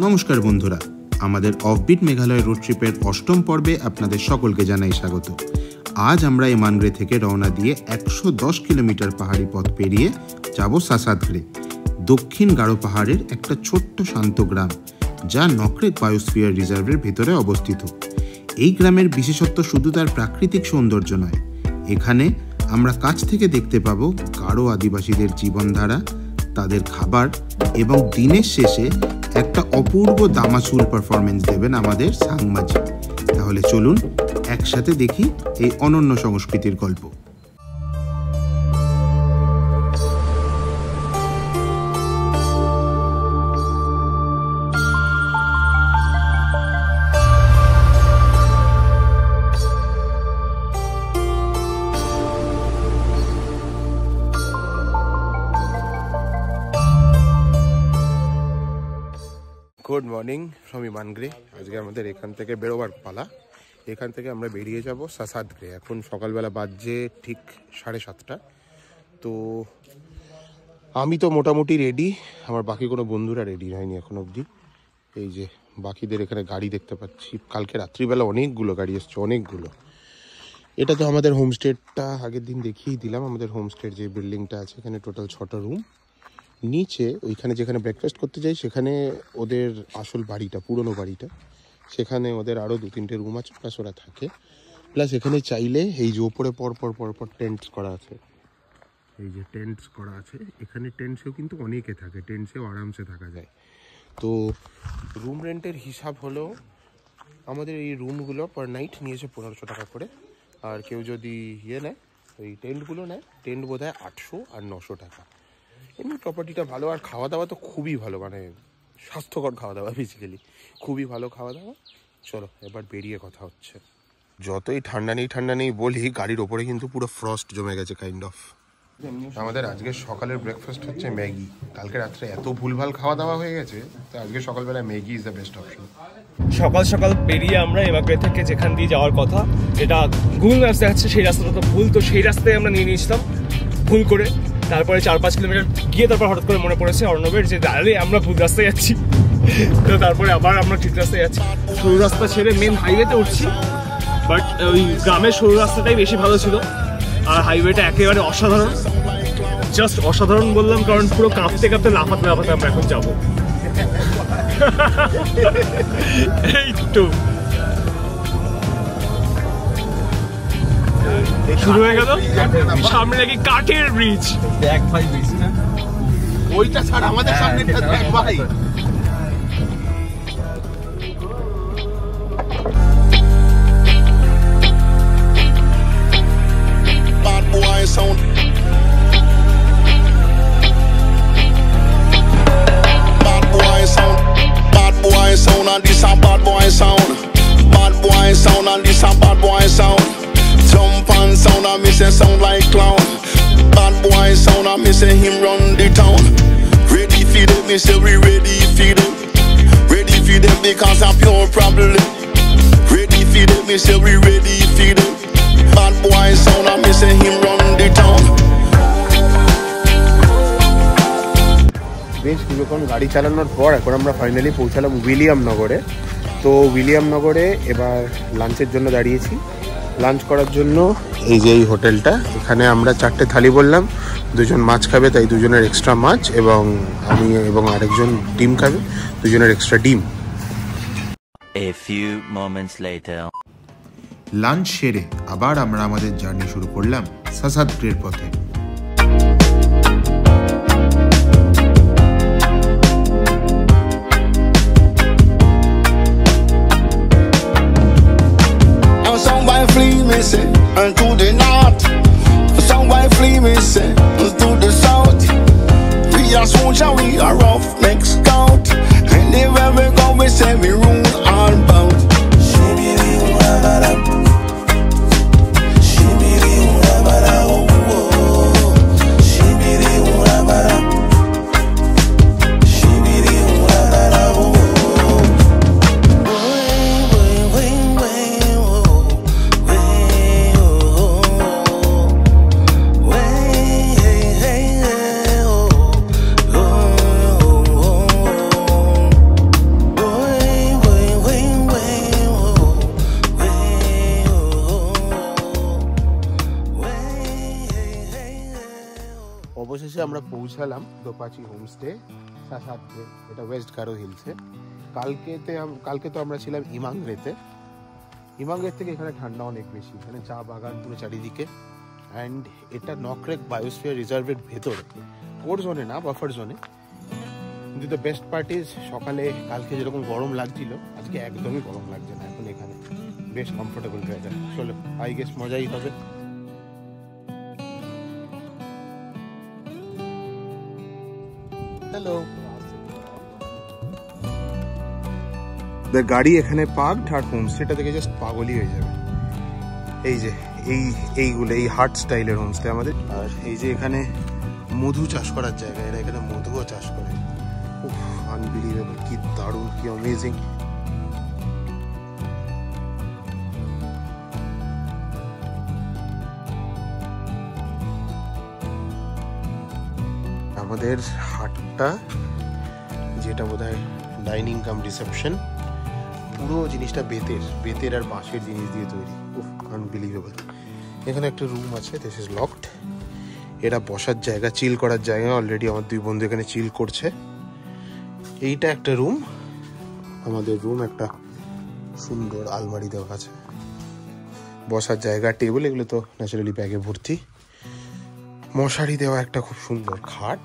নমস্কার বন্ধুরা, আমাদের অফবিট মেঘালয় রোড ট্রিপের ৮ম পর্বে আপনাদের সকলকে জানাই স্বাগত। আজ আমরা এমানগ্রে থেকে রওনা দিয়ে ১১০ কিলোমিটার পাহাড়ি পথ পেরিয়ে যাব সাসাদগ্রে, দক্ষিণ গারো পাহাড়ের একটা ছোট্ট শান্ত গ্রাম, যা নকরেক বায়োস্ফিয়ার রিজার্ভের ভেতরে অবস্থিত। এই গ্রামের বিশেষত্ব শুধু তার প্রাকৃতিক সৌন্দর্য নয়, এখানে আমরা কাছ থেকে দেখতে পাবো গারো আদিবাসীদের জীবনধারা, তাদের খাবার এবং দিনের শেষে একটা অপূর্ব দামাচুল পারফরমেন্স দেবেন আমাদের সাংমাজি। তাহলে চলুন একসাথে দেখি এই অনন্য সংস্কৃতির গল্প। গুড মর্নিং ফ্রম এমানগ্রে। আজকে আমাদের এখান থেকে বেরোবার পালা। এখান থেকে আমরা বেরিয়ে যাব সাসাদগ্রে। এখন সকালবেলা বাজছে ঠিক 7:30। তো আমি তো মোটামুটি রেডি, আমার বাকি কোনো বন্ধুরা রেডি হয়নি এখন অবধি। এই যে বাকিদের এখানে গাড়ি দেখতে পাচ্ছি, কালকে রাত্রিবেলা অনেকগুলো গাড়ি এসছে, অনেকগুলো। এটা তো আমাদের হোমস্টেটা আগের দিন দেখিয়েই দিলাম। আমাদের হোমস্টের যে বিল্ডিংটা আছে, এখানে টোটাল 6টা রুম। নিচে ওইখানে যেখানে ব্রেকফাস্ট করতে যাই, সেখানে ওদের আসল বাড়িটা, পুরনো বাড়িটা, সেখানে ওদের আরও 2-3টে রুম আছে, প্লাস ওরা থাকে। প্লাস এখানে চাইলে এই যে ওপরে পরপর টেন্টস করা আছে, এই যে টেন্টস করা আছে, এখানে টেন্টসেও কিন্তু অনেকে থাকে, টেন্টসেও আরামসে থাকা যায়। তো রুম রেন্টের হিসাব হলো আমাদের এই রুমগুলো পার নাইট নিয়েছে 1500 টাকা করে। আর কেউ যদি নেয়, ওই টেন্টগুলো নেয়, টেন্ট বোধ হয় 800 আর 900 টাকা। এমনি প্রপার্টিটা ভালো, আর খাওয়া দাওয়া তো খুবই ভালো, মানে স্বাস্থ্যকর খাওয়া দাওয়া, বেসিক্যালি খুবই ভালো খাওয়া দাওয়া। চলো এবার বেরিয়ে কথা হচ্ছে। যতই ঠান্ডা নেই বলি, গাড়ির ওপরে কিন্তু পুরো ফ্রস্ট জমে গেছে কাইন্ড অফ। আমাদের আজকে সকালের ব্রেকফাস্ট হচ্ছে ম্যাগি। কালকে রাত্রে এত ভুলভাল খাওয়া দাওয়া হয়ে গেছে, তো আজকে সকালবেলা Maggi is the best option. সকাল সকাল বেরিয়ে আমরা এমানগ্রে থেকে যেখান দিয়ে যাওয়ার কথা, এটা গুগল ম্যাপস দেখাচ্ছে সেই রাস্তাটা তো ভুল, তো সেই রাস্তায় আমরা নিয়ে নিয়েছিলাম ভুল করে। তারপরে 4-5 কিলোমিটার গিয়ে তারপর হঠাৎ করে মনে পড়েছে অর্ণবের যে দাঁড়ালে আমরা ভুল রাস্তায় যাচ্ছি। তো তারপরে আবার আমরা ঠিক রাস্তায় যাচ্ছি, সরু রাস্তা ছেড়ে মেন হাইওয়েতে উঠছি। বাট ওই গ্রামের সরু রাস্তাটাই বেশি ভালো ছিল, আর হাইওয়েটা একেবারে অসাধারণ। জাস্ট অসাধারণ বললাম কারণ পুরো কাঁপতে লাফাতে আমরা এখন যাবো। এইটু শুরু হয়ে গেল, সামনে নাকি কাঠের ব্রিজ। দেখ ভাই, ব্রিজ না ওইটা ছাড়া আমাদের সামনে দেখ ভাই। Bad boy sound, bad boy sound, bad boy sound, and this a bad boy sound, bad boy sound, and this a bad boy sound. Jump and sound, and me say sound like clown. Bad boy sound, and me say him run the town. Ready for them, me say we ready for them. Ready for them because I'm pure problem. Ready for them, me say we ready for them. Bad boy sound, and me say him run the town. বেশ কিছুক্ষণ গাড়ি চালানোর পর এখন আমরা finally পৌঁছালাম William নগরে। তো উইলিয়াম নগরে এবার লাঞ্চের জন্য দাঁড়িয়েছি। লাঞ্চ করার জন্য এই যে এই হোটেলটা, এখানে আমরা 4টে থালি বললাম, 2জন মাছ খাবে তাই 2জনের এক্সট্রা মাছ, এবং আমি এবং আরেকজন ডিম খাবে, 2জনের এক্সট্রা ডিম। A few moments later. Lunch সেরে আবার আমরা আমাদের জার্নি শুরু করলাম সাসাদগ্রের পথে। And to the north, some white flee me say, to the south. We are soldier, we are rough, next scout. Anywhere we go, we say we rule all bout. এসে আমরা পৌঁছালাম দোপাচি হোমস্টে সাসাদে, এটা West Garo হিলসে। কালকে তো আমরা ছিলাম ইমাংরেতে। ইমাংরে থেকে এখানে ঠান্ডা অনেক বেশি, এখানে চা বাগান পুরো চারিদিকে। অ্যান্ড এটা নকরেক বায়োস্ফিয়ার রিজার্ভের ভেতরে, কোর জোনে না, বাফার জোনে। কিন্তু দ্য বেস্ট পার্ট ইজ সকালে কালকে যেরকম গরম লাগছিল আজকে একদমই গরম লাগছে না, এখন এখানে বেশ কমফোর্টেবল ওয়েদার। চলো আই গেস মজাই হবে। হ্যালো, গাড়ি এখানে পার্কড আর হোমস্টেটা থেকে জাস্ট পাগলই হয়ে যাবে। এই যে এইগুলো এই হার্ট স্টাইলের হোমস্টে আমাদের। আর এই যে এখানে মধু চাষ করার জায়গা, এরা এখানে মধুও চাষ করে। আনবিলিভেবল, কি দারুণ, কি অ্যামেজিং। আমাদের হাটটা, যেটা বোধহয় ডাইনিং কাম রিসেপশন, পুরো জিনিসটা বেতের আর বাঁশের জিনিস দিয়ে তৈরি। আনবিলিভেবল। এখানে একটা রুম আছে, দিস ইজ লকড। এটা বসার জায়গা, চিল করার জায়গা। অলরেডি আমার দুই বন্ধু এখানে চিল করছে। এইটা একটা রুম, আমাদের রুম। একটা সুন্দর আলমারি দেওয়া আছে, বসার জায়গা, টেবিল, এগুলো তো ন্যাচারালি ব্যাগে ভর্তি। মশারি দেওয়া একটা খুব সুন্দর খাট,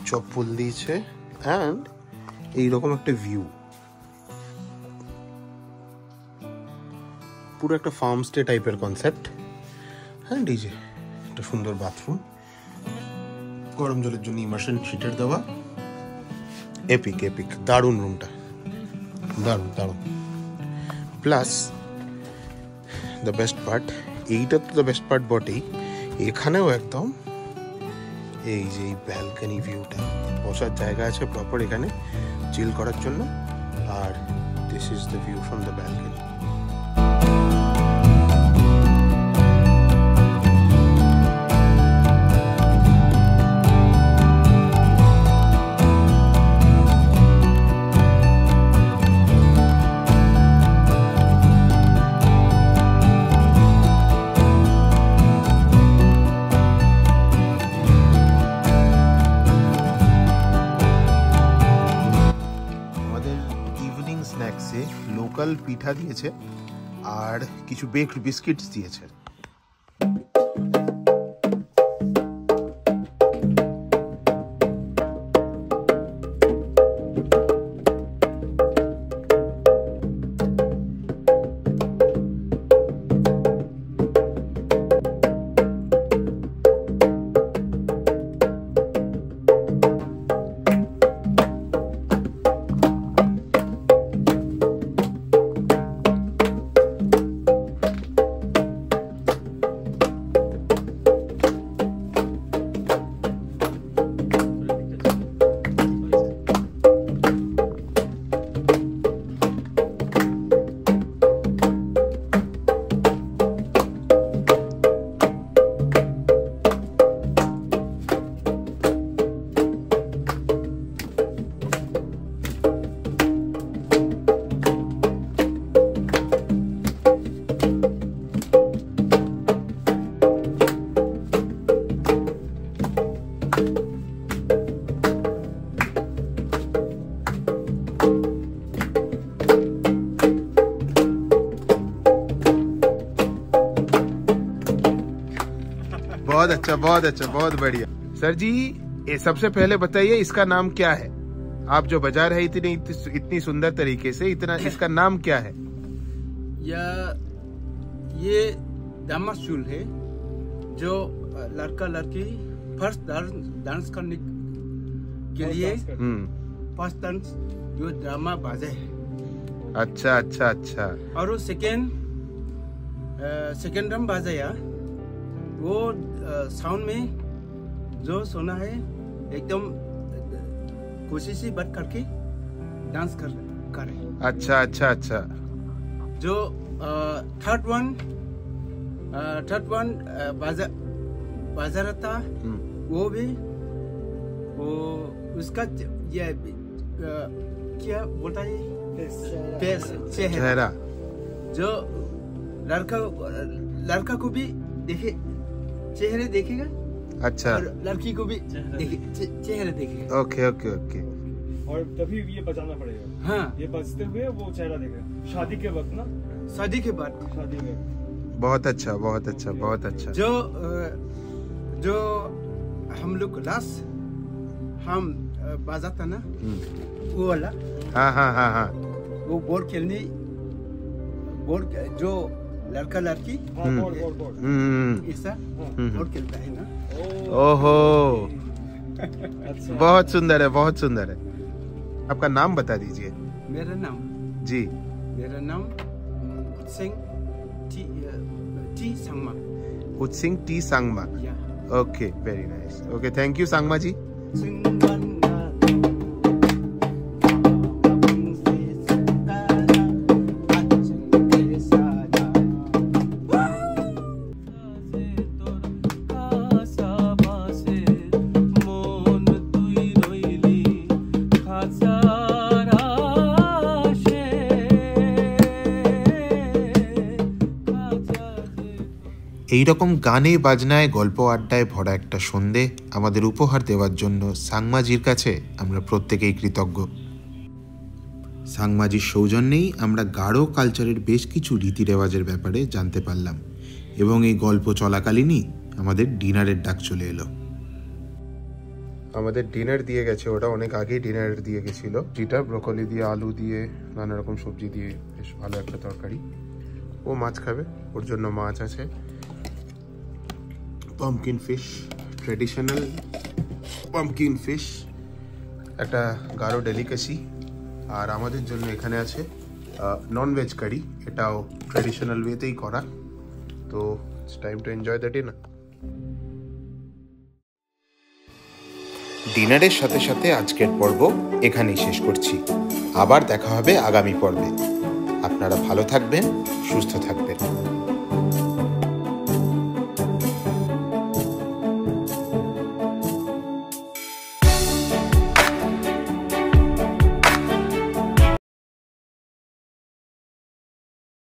চপ্পল দিয়েছে। অ্যান্ড এইরকম একটা ভিউ, পুরো একটা ফার্ম স্টে টাইপের কনসেপ্ট। হ্যাঁ, এই যে একটা সুন্দর বাথরুম, গরম জলের জন্য ইমার্শন শিটের দেওয়া। এপিক দারুণ রুমটা, দারুণ। প্লাস দ্য বেস্ট পার্ট, এইটা তো দ্য বেস্ট পার্ট বটেই, এখানেও একদম এই যে ব্যালকনি ভিউটা, বসার জায়গা আছে প্রপার এখানে চিল করার জন্য। আর this is the view from the balcony. Local পিঠা দিয়েছে আর কিছু বেকড বিস্কিটস দিয়েছে। बहुत अच्छा, बहुत बढ़िया। सर जी, ये सबसे पहले बताइए इसका नाम क्या है? आप जो बजा रहे इतनी सुंदर तरीके से, इसका नाम क्या है? ये दामाशुल है, जो लड़का लड़की फर्स्ट डांस करने के लिए फर्स्ट डांस जो ड्रामा बाजे है। अच्छा। और वो सेकेंड ड्रम बाजाया, वो साउंड में जो सुना है एकदम कोशिश ही बात करके डांस करे। अच्छा। जो थर्ड वन बाजा रहा था, वो भी वो उसका ये क्या बोलता है, चेहरा। जो लड़का को भी देखे, चेहरे देखेगा अच्छा और लड़की को भी देखे, चेहरा देखे। ओके ओके ओके और तभी ये बजाना पड़ेगा। हाँ, ये बजते हुए वो चेहरा देखेगा शादी के वक्त ना, शादी के बाद शादी में। बहुत अच्छा बहुत अच्छा बहुत अच्छा जो हम लोग लास्ट हम बजाता ना वो वाला, हाँ हाँ हाँ हाँ वो बोर्ड खेलने, बोर्ड जो लड़का लड़की हाँ, बोर्ड। ऐसा बोर्ड खेलता है ना। ओहो अच्छा। बहुत सुंदर है बहुत सुंदर है। आपका नाम बता दीजिए। मेरा नाम जी सिंह टी संगमा। उत्सिंग टी सांगमा। या okay very nice. Okay thank you Sangma ji. এইরকম গানে বাজনায় গল্প আড্ডায় ভরা একটা সন্ধে আমাদের উপহার দেওয়ার জন্য সাংমাজির কাছে আমরা প্রত্যেকেই কৃতজ্ঞ। সাংমাজির সৌজন্যেই আমরা গারো কালচারের বেশ কিছু রীতি রেওয়াজের ব্যাপারে জানতে পারলাম এবং এই গল্প চলাকালীনই আমাদের ডিনারের ডাক চলে এলো। আমাদের ডিনার দিয়ে গেছে, ওটা অনেক আগেই ডিনার দিয়ে গেছিল, যেটা ব্রোকলি দিয়ে আলু দিয়ে নানা রকম সবজি দিয়ে বেশ ভালো একটা তরকারি। ও মাছ খাবে, ওর জন্য মাছ আছে, pumpkin fish, traditional pumpkin fish, একটা গারো ডেলিকেসি। আর আমাদের জন্য এখানে আছে নন ভেজ কারি, এটাও ট্রেডিশনাল ওয়েতেই করা। তো it's time to enjoy the dinner. ডিনারের সাথে সাথে আজকের পর্ব এখানেই শেষ করছি। আবার দেখা হবে আগামী পর্বে। আপনারা ভালো থাকবেন, সুস্থ থাকবেন।